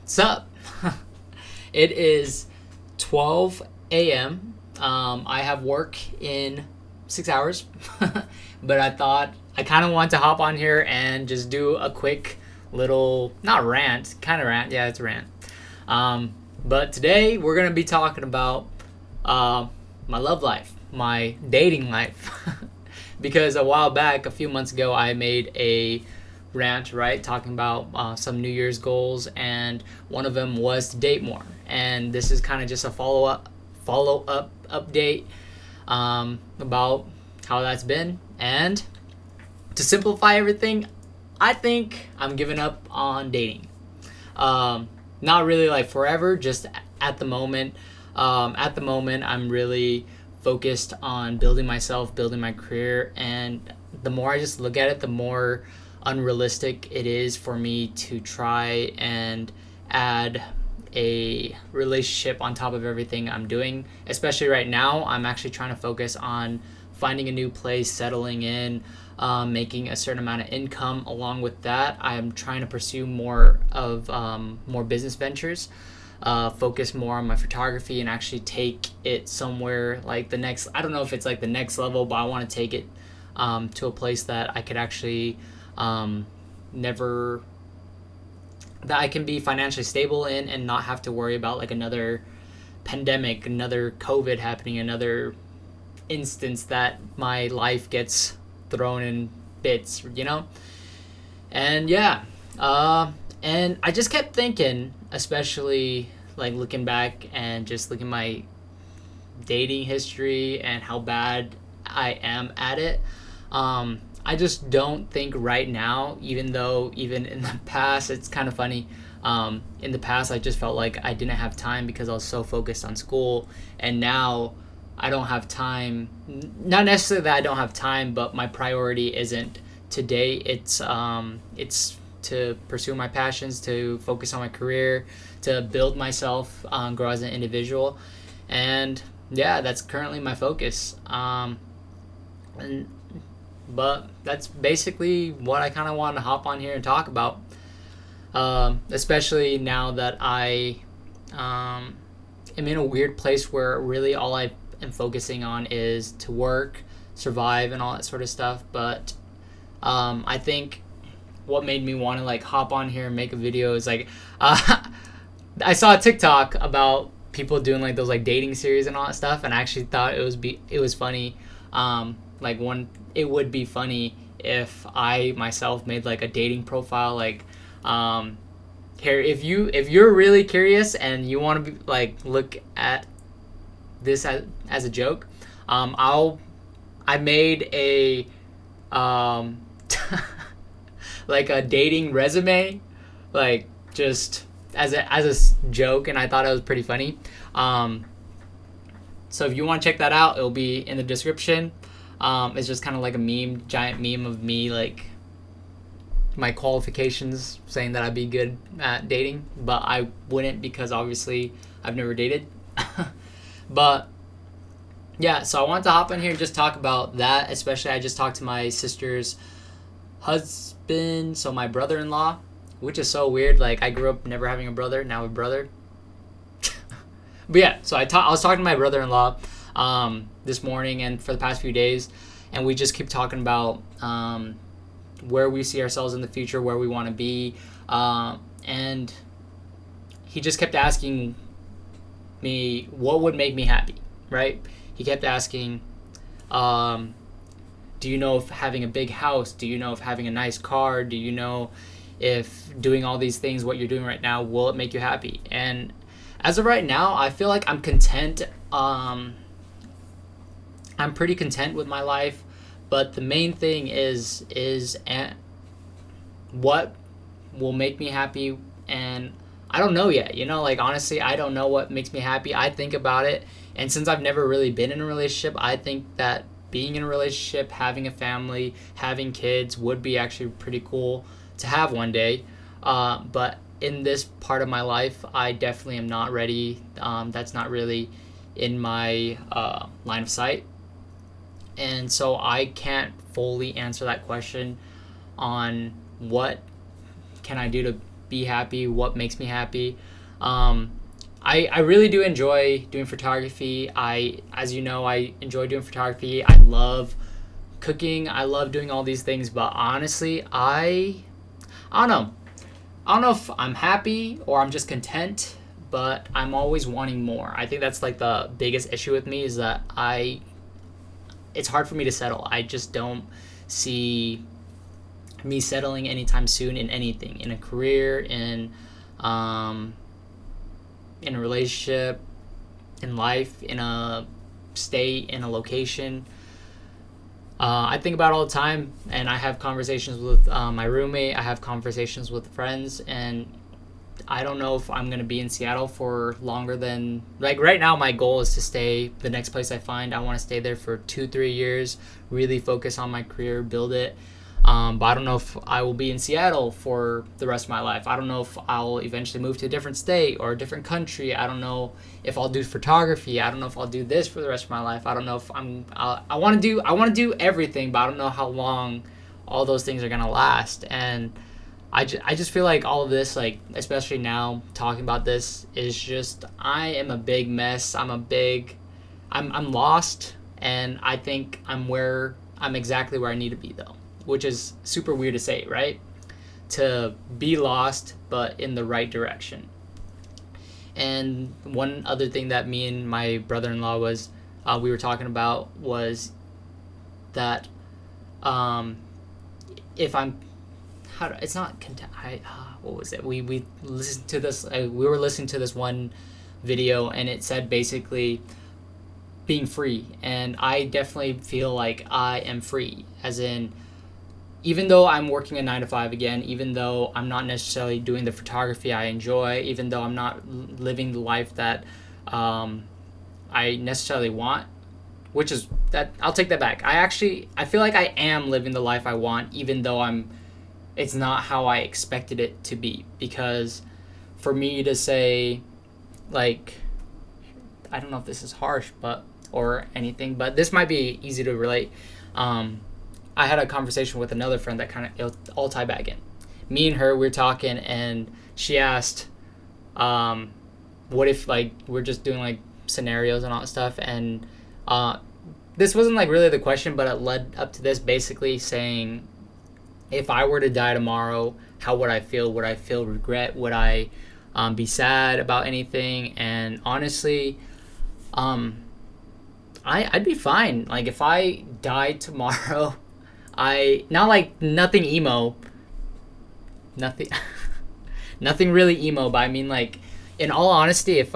What's up? It is 12 a.m. I have work in 6 hours, but I thought I kind of want to hop on here and just do a quick little, not rant, kind of rant. Yeah, it's a rant. But today we're going to be talking about my love life, my dating life. Because a while back, a few months ago, I made a rant, right, talking about some New Year's goals, and one of them was to date more. And this is kind of just a follow up update about how that's been. And to simplify everything, I think I'm giving up on dating. Not really like forever, just at the moment. I'm really focused on building myself, building my career, and the more I just look at it, the more unrealistic it is for me to try and add a relationship on top of everything I'm doing. Especially right now, I'm actually trying to focus on finding a new place, settling in, making a certain amount of income. Along with that, I'm trying to pursue more business ventures, focus more on my photography, and actually take it somewhere like the next, I don't know if it's like the next level, but I want to take it to a place that I could actually that I can be financially stable in and not have to worry about like another pandemic, another COVID happening, another instance that my life gets thrown in bits, you know? And yeah, and I just kept thinking, especially like looking back and just looking at my dating history and how bad I am at it. I just don't think right now, even though even in the past, it's kind of funny. In the past, I just felt like I didn't have time because I was so focused on school. And now I don't have time. Not necessarily that I don't have time, but my priority isn't today. It's to pursue my passions, to focus on my career, to build myself, grow as an individual. And yeah, that's currently my focus. But that's basically what I kind of wanted to hop on here and talk about. Especially now that I am in a weird place where really all I am focusing on is to work, survive, and all that sort of stuff. But I think what made me want to like hop on here and make a video is like I saw a TikTok about people doing like those like dating series and all that stuff, and I actually thought it was funny. It would be funny if I myself made like a dating profile, like here, if you're really curious and you want to be like look at this as a joke, I made a like a dating resume, like just as a joke, and I thought it was pretty funny. So if you want to check that out, it'll be in the description. It's just kind of like a giant meme of me, like my qualifications saying that I'd be good at dating, but I wouldn't because obviously I've never dated. But yeah, so I wanted to hop in here and just talk about that. Especially I just talked to my sister's husband, so my brother-in-law, which is so weird. Like I grew up never having a brother, now a brother. But yeah, so I was talking to my brother-in-law this morning and for the past few days, and we just keep talking about where we see ourselves in the future, where we want to be, and he just kept asking me what would make me happy, right? He kept asking, do you know if having a big house, do you know if having a nice car, do you know if doing all these things, what you're doing right now, will it make you happy? And as of right now, I feel like I'm content. I'm pretty content with my life, but the main thing is what will make me happy, and I don't know yet. You know, like honestly, I don't know what makes me happy. I think about it, and since I've never really been in a relationship, I think that being in a relationship, having a family, having kids would be actually pretty cool to have one day. But in this part of my life, I definitely am not ready. That's not really in my line of sight. And so I can't fully answer that question on what can I do to be happy, what makes me happy. I really do enjoy doing photography. As you know, I enjoy doing photography. I love cooking. I love doing all these things, but honestly, I don't know. I don't know if I'm happy or I'm just content, but I'm always wanting more. I think that's like the biggest issue with me is that it's hard for me to settle. I just don't see me settling anytime soon in anything, in a career, in a relationship, in life, in a state, in a location. I think about it all the time, and I have conversations with my roommate. I have conversations with friends, and I don't know if I'm going to be in Seattle for longer than... Like, right now, my goal is to stay the next place I find. I want to stay there for 2-3 years, really focus on my career, build it. But I don't know if I will be in Seattle for the rest of my life. I don't know if I'll eventually move to a different state or a different country. I don't know if I'll do photography. I don't know if I'll do this for the rest of my life. I don't know if I want to do everything, but I don't know how long all those things are going to last. And I just feel like all of this, like, especially now talking about this, is just, I am a big mess. I'm lost, and I think I'm exactly where I need to be, though, which is super weird to say, right? To be lost, but in the right direction. And one other thing that me and my brother-in-law we were talking about was that if I'm... it's not content. What was it? We listened to this. We were listening to this one video, and it said basically being free. And I definitely feel like I am free, as in, even though I'm working a 9-to-5 again, even though I'm not necessarily doing the photography I enjoy, even though I'm not living the life that I necessarily want, which is that I'll take that back. I feel like I am living the life I want, even though it's not how I expected it to be. Because for me to say, like, I don't know if this is harsh, or anything, but this might be easy to relate. I had a conversation with another friend that kind of, it'll all tie back in. Me and her, we were talking, and she asked, what if, like, we're just doing, like, scenarios and all that stuff, and this wasn't, like, really the question, but it led up to this, basically saying, if I were to die tomorrow, how would I feel? Would I feel regret? Would I be sad about anything? And honestly, I'd be fine. Like, if I died tomorrow, not like nothing emo, nothing really emo, but I mean, like, in all honesty, if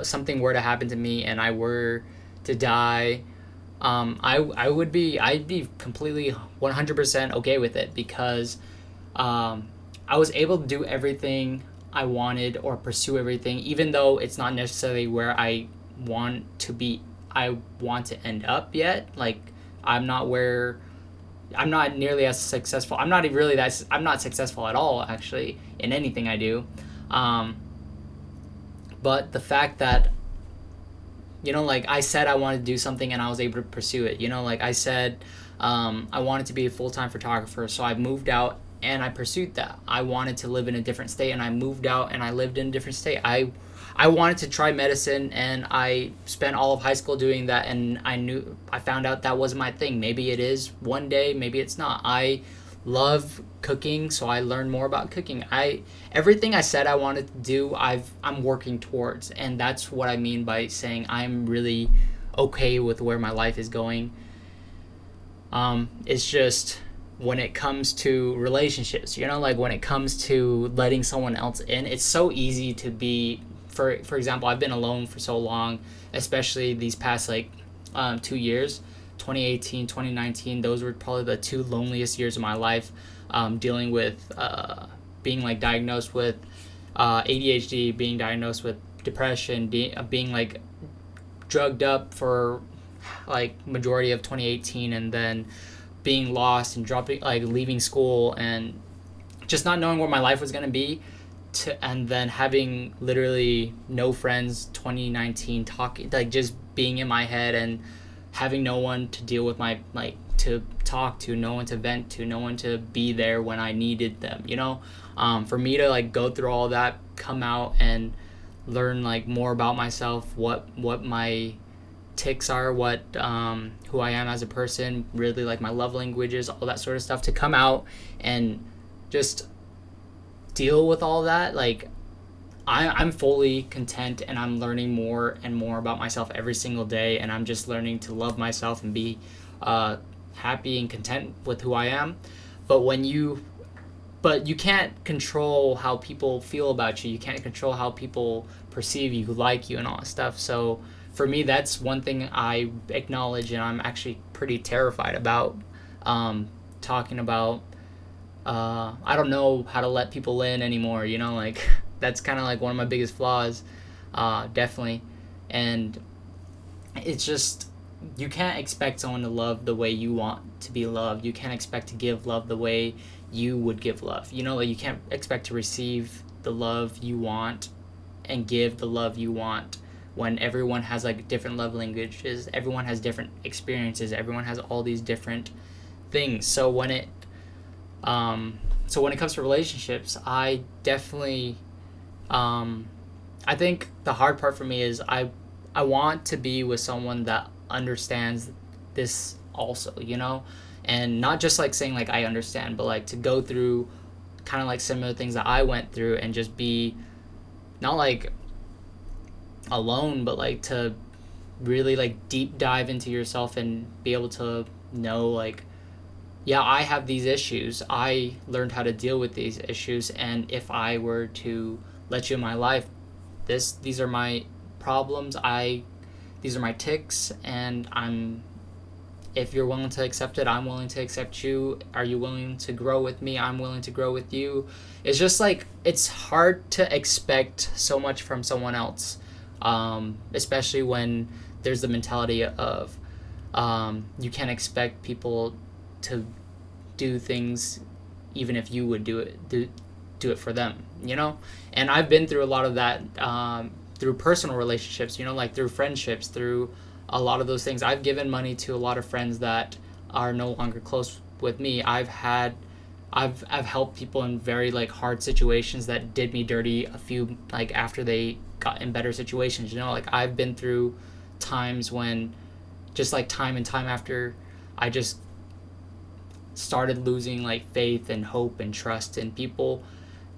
something were to happen to me and I were to die, I'd be completely 100% okay with it, because I was able to do everything I wanted or pursue everything, even though it's not necessarily where I want to end up yet. Like, I'm not nearly as successful. I'm not successful at all, actually, in anything I do. But the fact that, like, I said I wanted to do something and I was able to pursue it. Like I said, I wanted to be a full-time photographer, so I moved out and I pursued that. I wanted to live in a different state, and I moved out and I lived in a different state. I wanted to try medicine, and I spent all of high school doing that, and I found out that wasn't my thing. Maybe it is one day, maybe it's not. I love cooking, so I learned more about cooking. Everything I said I wanted to do, I'm working towards, and that's what I mean by saying I'm really okay with where my life is going. It's just when it comes to relationships, like when it comes to letting someone else in, it's so easy to be, for example, I've been alone for so long, especially these past 2 years. 2018, 2019, those were probably the 2 loneliest years of my life, dealing with being diagnosed with ADHD, being diagnosed with depression, being drugged up for majority of 2018, and then being lost and dropping, leaving school and just not knowing where my life was going to be, and then having literally no friends 2019, talking, just being in my head and having no one to deal with my to talk to, no one to vent to, no one to be there when I needed them, you know. For me to like go through all that, come out and learn like more about myself, what my ticks are, what who I am as a person, really like my love languages, all that sort of stuff, to come out and just deal with all that. Like I'm fully content, and I'm learning more and more about myself every single day, and I'm just learning to love myself and be happy and content with who I am. But you can't control how people feel about you. You can't control how people perceive you, who like you, and all that stuff. So for me, that's one thing I acknowledge, and I'm actually pretty terrified about talking about. I don't know how to let people in anymore, you know, like that's kind of like one of my biggest flaws, definitely. And it's just, you can't expect someone to love the way you want to be loved. You can't expect to give love the way you would give love. You know, like you can't expect to receive the love you want and give the love you want when everyone has like different love languages, everyone has different experiences, everyone has all these different things. So when it comes to relationships, I definitely I think the hard part for me is I want to be with someone that understands this also, you know, and not just like saying like I understand, but like to go through kind of like similar things that I went through and just be not like alone, but like to really like deep dive into yourself and be able to know like, yeah, I have these issues. I learned how to deal with these issues, and if I were to let you in my life, these are my problems. These are my ticks, and if you're willing to accept it, I'm willing to accept you. Are you willing to grow with me? I'm willing to grow with you. It's just like, it's hard to expect so much from someone else, especially when there's the mentality of you can't expect people to do things even if you would do it for them, you know. And I've been through a lot of that through personal relationships, you know, like through friendships, through a lot of those things. I've given money to a lot of friends that are no longer close with me. I've helped people in very like hard situations that did me dirty a few like after they got in better situations, you know. Like I've been through times when just like time and time after I just started losing like faith and hope and trust in people,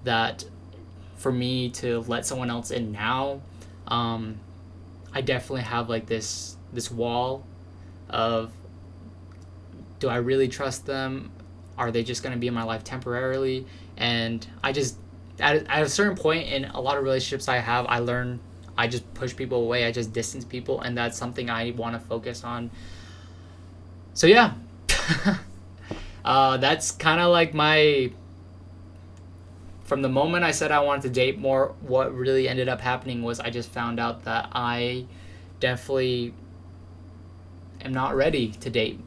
that for me to let someone else in now, I definitely have like this wall of, do I really trust them? Are they just going to be in my life temporarily? And I just, at a certain point in a lot of relationships I learn I just push people away. I just distance people, and that's something I want to focus on. So yeah, that's kind of like from the moment I said I wanted to date more, what really ended up happening was I just found out that I definitely am not ready to date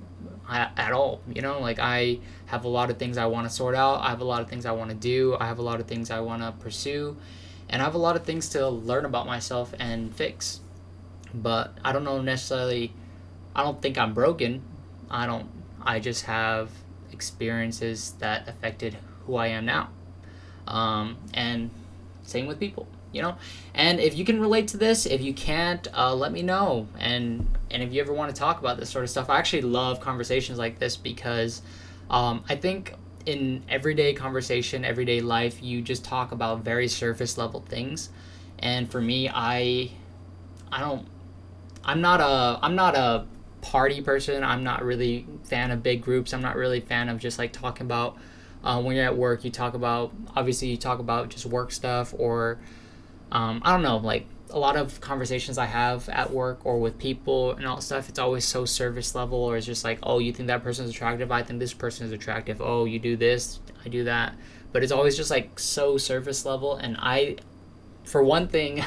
at all. You know, like I have a lot of things I want to sort out. I have a lot of things I want to do. I have a lot of things I want to pursue. And I have a lot of things to learn about myself and fix. But I don't know necessarily, I don't think I'm broken. I just have experiences that affected who I am now. And same with people, you know. And if you can relate to this, if you can't, let me know. And if you ever want to talk about this sort of stuff, I actually love conversations like this because I think in everyday conversation, everyday life, you just talk about very surface level things. And for me, I'm not a party person. I'm not really a fan of big groups. I'm not really a fan of just like talking about when you're at work, you talk about just work stuff, or I don't know, like a lot of conversations I have at work or with people and all that stuff, it's always so surface level, or it's just like, oh, you think that person is attractive, I think this person is attractive, oh, you do this, I do that. But it's always just like so surface level. And for one thing,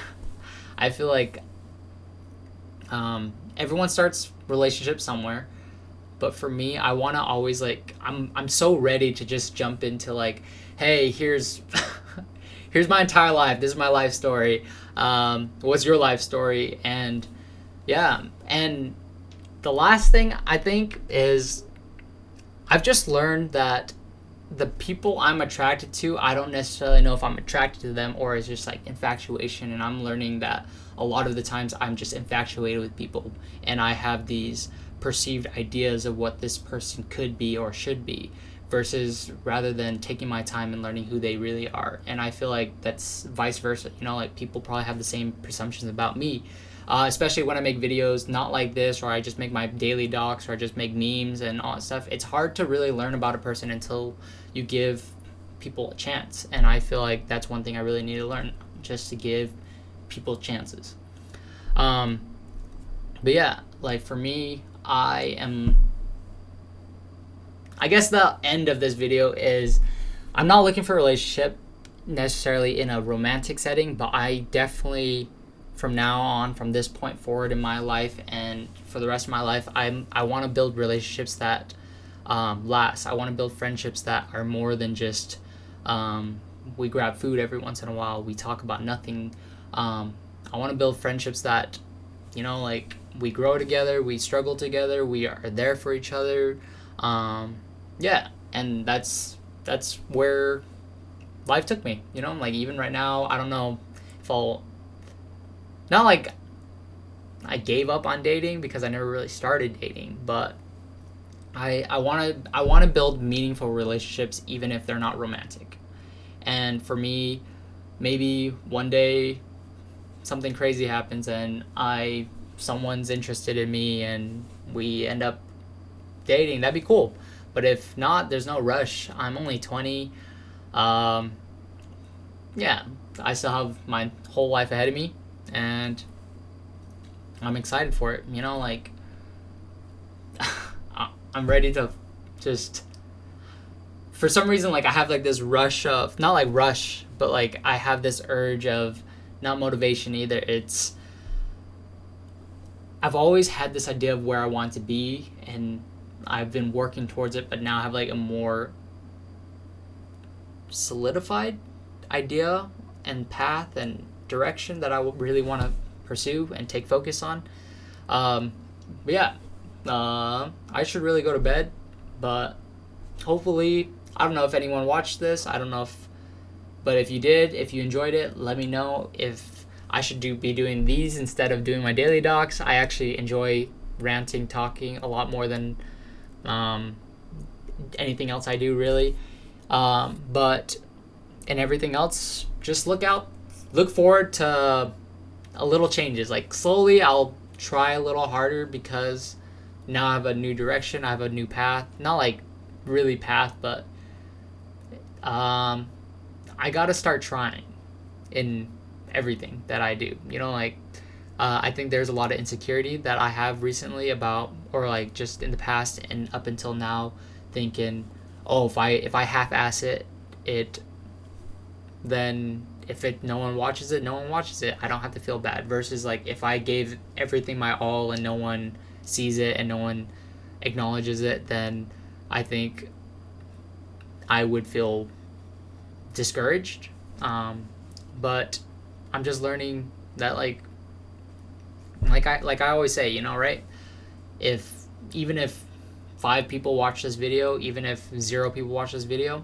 I feel like everyone starts relationships somewhere, but for me, I want to always like, I'm so ready to just jump into like, hey, here's my entire life, this is my life story, what's your life story? And yeah, and the last thing I think is I've just learned that the people I'm attracted to, I don't necessarily know if I'm attracted to them or it's just like infatuation. And I'm learning that a lot of the times I'm just infatuated with people and I have these perceived ideas of what this person could be or should be, versus rather than taking my time and learning who they really are. And I feel like that's vice versa. You know, like people probably have the same presumptions about me. Especially when I make videos not like this, or I just make my daily docs, or I just make memes and all that stuff. It's hard to really learn about a person until you give people a chance. And I feel like that's one thing I really need to learn, just to give people chances. But yeah, like for me, I guess the end of this video is I'm not looking for a relationship necessarily in a romantic setting, but I definitely, from now on, from this point forward in my life and for the rest of my life, I want to build relationships that last. I want to build friendships that are more than just we grab food every once in a while, we talk about nothing. I want to build friendships that, you know, like we grow together, we struggle together, we are there for each other. Yeah, and that's where life took me, you know. Like even right now, I don't know if I'll, not like I gave up on dating, because I never really started dating, but I want to build meaningful relationships even if they're not romantic. And for me, maybe one day something crazy happens and someone's interested in me and we end up dating. That'd be cool. But if not, there's no rush. I'm only 20. Yeah, I still have my whole life ahead of me, and I'm excited for it. You know, like I'm ready to just, for some reason, like I have like this rush of, not like rush, but like I have this urge of, not motivation either. It's, I've always had this idea of where I want to be, and I've been working towards it, but now I have like a more solidified idea and path and direction that I really want to pursue and take focus on. But yeah, I should really go to bed, but hopefully, I don't know if anyone watched this. I don't know but if you did, if you enjoyed it, let me know if I should be doing these instead of doing my daily docs. I actually enjoy ranting, talking a lot more than anything else I do, really. But in everything else, just look forward to a little changes. Like slowly I'll try a little harder, because now I have a new direction, I have a new path. Not like really path, but I gotta start trying in everything that I do. You know, like I think there's a lot of insecurity that I have recently about, or like just in the past and up until now, thinking, oh, if I half-ass it, then if no one watches it, no one watches it. I don't have to feel bad. Versus like if I gave everything my all and no one sees it and no one acknowledges it, then I think I would feel discouraged. But I'm just learning that like I always say, you know, right? Even if 5 people watch this video, even if 0 people watch this video,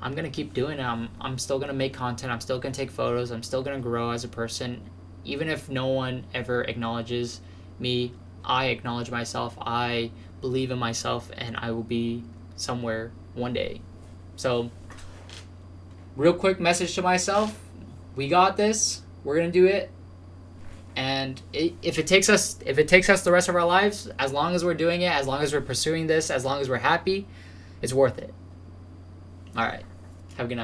I'm gonna keep doing it. I'm still gonna make content. I'm still gonna take photos. I'm still gonna grow as a person. Even if no one ever acknowledges me, I acknowledge myself. I believe in myself, and I will be somewhere one day. So, real quick message to myself: we got this. We're gonna do it. And if it takes us the rest of our lives, as long as we're doing it, as long as we're pursuing this, as long as we're happy, it's worth it. All right. Have a good night.